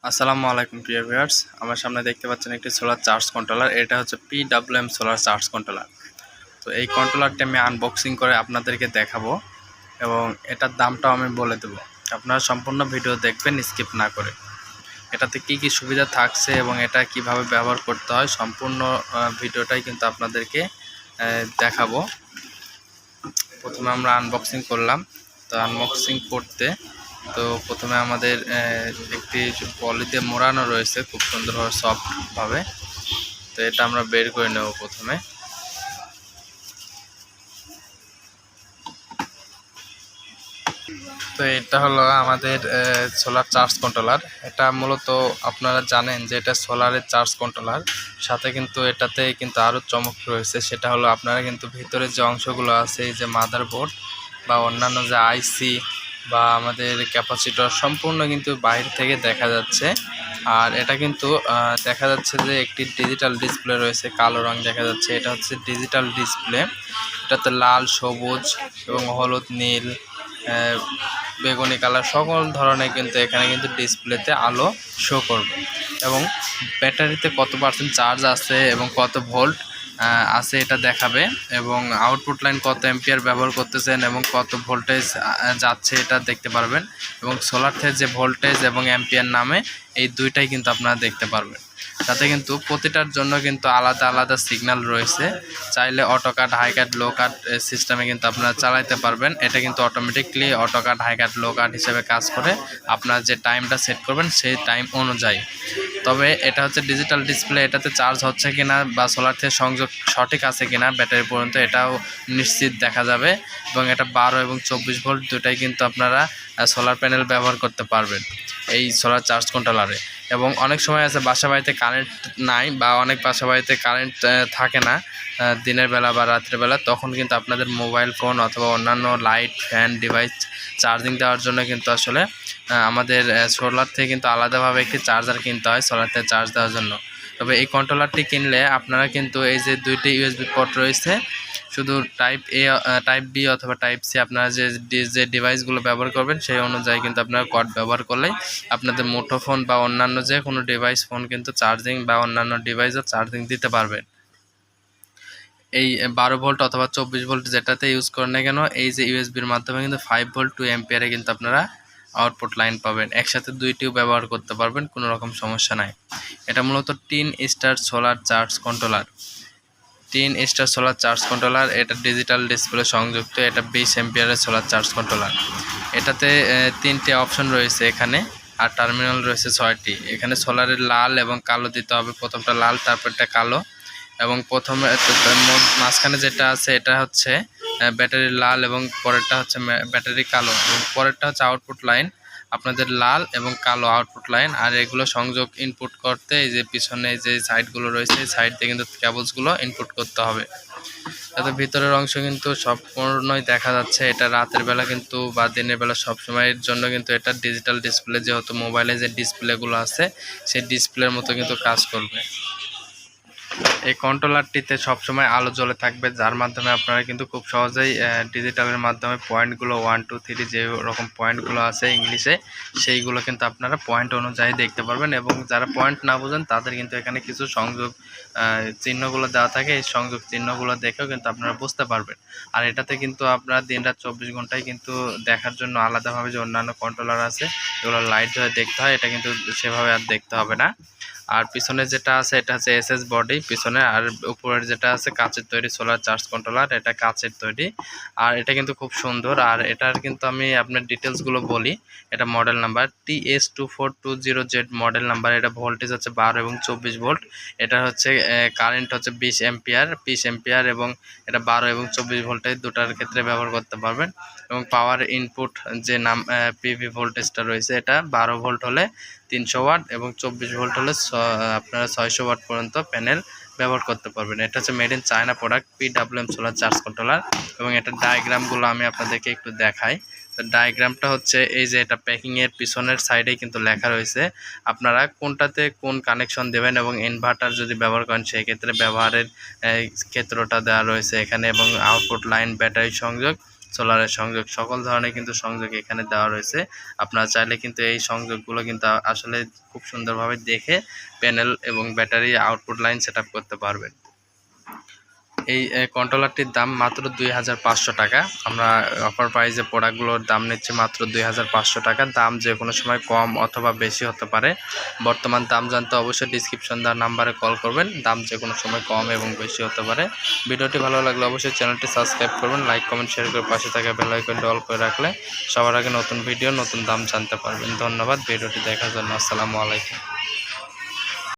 আসসালামু আলাইকুম প্রিয় ভিউয়ার্স, আমার সামনে দেখতে পাচ্ছেন একটি সোলার চার্জ কন্ট্রোলার। এটা হচ্ছে PWM সোলার চার্জ কন্ট্রোলার। তো এই কন্ট্রোলারটি আমি আনবক্সিং করে আপনাদেরকে দেখাবো এবং এটার দামটাও আমি বলে দেবো। আপনারা সম্পূর্ণ ভিডিও দেখবেন স্কিপ না করে। এটাতে কি কি সুবিধা থাকছে এবং এটা কিভাবে ব্যবহার করতে হয় সম্পূর্ণ ভিডিওটাই কিন্তু আপনাদেরকে দেখাবো। প্রথমে আমরা আনবক্সিং করলাম। তো আনবক্সিং করতে প্রথমে আমাদের একটি পলিতে মোড়ানো রয়েছে খুব সুন্দরভাবে সফটভাবে। তো এটা আমরা বের করে নেব প্রথমে। তো এটা হলো আমাদের সোলার চার্জ কন্ট্রোলার। এটা মূলত আপনারা জানেন যে এটা সোলারের চার্জ কন্ট্রোলার, সাথে কিন্তু এটাতে কিন্তু আরও চমক রয়েছে। সেটা হলো আপনারা কিন্তু ভিতরে যে অংশগুলো আছে, এই যে মাদারবোর্ড বা অন্যান্য যে আইসি বা আমাদের ক্যাপাসিটর সম্পূর্ণ কিন্তু বাইরে থেকে দেখা যাচ্ছে। আর এটা কিন্তু দেখা যাচ্ছে যে একটি ডিজিটাল ডিসপ্লে রয়েছে, কালো রং দেখা যাচ্ছে। এটা হচ্ছে ডিজিটাল ডিসপ্লে। এটাতে লাল, সবুজ এবং হলুদ, নীল, বেগুনি কালার সকল ধরনের কিন্তু এখানে কিন্তু ডিসপ্লেতে আলো শো করবে এবং ব্যাটারিতে কত পার্সেন্ট চার্জ আছে এবং কত ভোল্ট আছে এটা দেখাবে এবং আউটপুট লাইন কত অ্যাম্পিয়ার ব্যবহার করতেছেন এবং কত ভোল্টেজ যাচ্ছে এটা দেখতে পারবেন। এবং সোলার থেকে যে ভোল্টেজ এবং অ্যাম্পিয়ার নামে এই দুইটাই কিন্তু আপনারা দেখতে পারবেন। তাতে কিন্তু প্রতিটার জন্য কিন্তু আলাদা আলাদা সিগন্যাল রয়েছে। চাইলে auto cut, high cut, low কাট সিস্টেমে কিন্তু আপনারা চালাতে পারবেন। এটা কিন্তু automatically auto cut, high cut, low cut হিসেবে কাজ করে আপনার যে টাইমটা সেট করবেন সেই টাইম অনুযায়ী। তবে এটা হচ্ছে ডিজিটাল ডিসপ্লে, এটাতে চার্জ হচ্ছে কিনা বা সোলার থেকে সংযোগ সঠিক আছে কিনা ব্যাটারি পর্যন্ত এটাও নিশ্চিত দেখা যাবে। এবং এটা 12 এবং 24 ভোল্ট দুটাই কিন্তু আপনারা সোলার প্যানেল ব্যবহার করতে পারবেন এই সোলার চার্জ কন্ট্রোলারে। এবং অনেক সময় আছে বাসা বাড়িতে কারেন্ট নাই বা অনেক বাসা বাড়িতে কারেন্ট থাকে না দিনের বেলা বা রাত্রের বেলা, তখন কিন্তু আপনাদের মোবাইল ফোন অথবা অন্যান্য লাইট, ফ্যান ডিভাইস চার্জিং দেওয়ার জন্য কিন্তু আসলে আমাদের সোলার থেকে কিন্তু আলাদাভাবে একটি চার্জার কিনতে হয় সোলার থেকে চার্জ দেওয়ার জন্য। তবে এই কন্ট্রোলারটি কিনলে আপনারা কিন্তু এই যে দুইটি ইউএসবি পোর্ট রয়েছে, শুধু টাইপ এ, টাইপ বি অথবা টাইপ সি আপনারা যে ডিভাইসগুলো ব্যবহার করবেন সেই অনুযায়ী কিন্তু আপনারা কর্ড ব্যবহার করলেই আপনাদের মুঠোফোন বা অন্যান্য যে কোনো ডিভাইস ফোন কিন্তু চার্জিং বা অন্যান্য ডিভাইসও চার্জিং দিতে পারবেন। এই 12 ভোল্ট অথবা 24 ভোল্ট যেটাতে ইউজ করেন না কেন, এই যে ইউএসবির মাধ্যমে কিন্তু 5 ভোল্ট 2 অ্যাম্পিয়ারে কিন্তু আপনারা আউটপুট লাইন পাবেন। একসাথে দুইটিও ব্যবহার করতে পারবেন, কোনো রকম সমস্যা নাই। এটা মূলত 3 star solar charge controller. 3 star solar charge controller, এটা ডিজিটাল ডিসপ্লে সংযুক্ত। এটা 20 অ্যাম্পিয়ারের সোলার চার্জ কন্ট্রোলার। এটাতে 3টে অপশন রয়েছে এখানে, আর টার্মিনাল রয়েছে 6টি। এখানে সোলারের লাল এবং কালো দিতে হবে, প্রথমটা লাল তারপরটা কালো। এবং প্রথমে মাঝখানে যেটা আছে এটা হচ্ছে ব্যাটারি লাল এবং পরেরটা হচ্ছে ব্যাটারি কালো এবং পরেরটা হচ্ছে আউটপুট লাইন, আপনাদের লাল এবং কালো আউটপুট লাইন। আর এগুলো সংযোগ ইনপুট করতে এই যে পিছনে যে সাইডগুলো রয়েছে এই সাইড দিয়ে কিন্তু কেবলসগুলো ইনপুট করতে হবে। তাতে ভিতরের অংশ কিন্তু সম্পূর্ণই দেখা যাচ্ছে। এটা রাতের বেলা কিন্তু বা দিনের বেলা সবসময়ের জন্য কিন্তু এটা ডিজিটাল ডিসপ্লে, যেহেতু মোবাইলে যে ডিসপ্লেগুলো আছে সেই ডিসপ্লের মতো কিন্তু কাজ করবে। এই কন্ট্রোলারটিতে সবসময় আলো জ্বলে থাকবে, যার মাধ্যমে আপনারা কিন্তু খুব সহজেই ডিজিটালের মাধ্যমে পয়েন্টগুলো 1 2 3 যে রকম পয়েন্টগুলো আছে ইংলিশে, সেইগুলো কিন্তু আপনারা পয়েন্ট অনুযায়ী দেখতে পারবেন। এবং যারা পয়েন্ট না বোঝেন তাদের কিন্তু এখানে কিছু সংযোগ চিহ্নগুলো দেওয়া থাকে, এই সংযোগ চিহ্নগুলো দেখেও কিন্তু আপনারা বুঝতে পারবেন। আর এটাতে কিন্তু আপনারা দিনরাত 24 ঘন্টায় কিন্তু দেখার জন্য আলাদাভাবে যে অন্যান্য কন্ট্রোলার আছে এগুলো লাইট ধরে দেখতে হয়, এটা কিন্তু সেভাবে আর দেখতে হবে না। আর পিছনে যেটা আছে এটা হচ্ছে এসএস বডি পিছনে, আর উপরের যেটা আছে কাচের তৈরি সোলার চার্জ কন্ট্রোলার, এটা কাচের তৈরি। আর এটা কিন্তু খুব সুন্দর। আর এটার কিন্তু আমি আপনার ডিটেলসগুলো বলি। এটা model number TS2420Z model number. এটা ভোল্টেজ হচ্ছে 12 এবং 24 ভোল্ট। এটা হচ্ছে কারেন্ট হচ্ছে 20 অ্যাম্পিয়ার এবং এটা 12 এবং 24 ভোল্টেজ দুটার ক্ষেত্রে ব্যবহার করতে পারবেন। এবং পাওয়ার ইনপুট যে পিভি ভোল্টেজটা রয়েছে, এটা 12 ভোল্ট হলে 300 ওয়াট এবং 24 ভোল্ট হলে আপনারা 600 ওয়াট পর্যন্ত প্যানেল ব্যবহার করতে পারবেন। এটা হচ্ছে made in China product PWM solar charge controller. এবং এটার ডায়াগ্রামগুলো আমি আপনাদেরকে একটু দেখাই। তো ডায়াগ্রামটা হচ্ছে এই যে এটা প্যাকিংয়ের পিছনের সাইডেই কিন্তু লেখা রয়েছে আপনারা কোনটাতে কোন কানেকশন দেবেন এবং ইনভার্টার যদি ব্যবহার করেন সেই ক্ষেত্রে ব্যবহারের ক্ষেত্রটা দেওয়া রয়েছে এখানে, এবং আউটপুট লাইন, ব্যাটারি সংযোগ সোলারের সংযোগ, সকল ধরনের কিন্তু সংযোগ এখানে দেওয়া রয়েছে। আপনারা চাইলে কিন্তু এই সংযোগগুলো কিন্তু আসলে খুব সুন্দরভাবে দেখে প্যানেল এবং ব্যাটারি আউটপুট লাইন সেট করতে পারবেন। এই কন্ট্রোলারটির দাম মাত্র 2500 টাকা। আমরা অফার প্রাইসে প্রোডাক্টগুলোর দাম নিচ্ছি মাত্র 2500 টাকা। দাম যে কোনো সময় কম অথবা বেশি হতে পারে। বর্তমান দাম জানতে অবশ্যই ডিসক্রিপশন দেওয়ার নাম্বারে কল করবেন। দাম যে কোনো সময় কম এবং বেশি হতে পারে। ভিডিওটি ভালো লাগলে অবশ্যই চ্যানেলটি সাবস্ক্রাইব করবেন, লাইক কমেন্ট শেয়ার করে পাশে থাকা বেল আইকনটি অল করে রাখলে সবার আগে নতুন ভিডিও নতুন দাম জানতে পারবেন। ধন্যবাদ ভিডিওটি দেখার জন্য। আসসালামু আলাইকুম।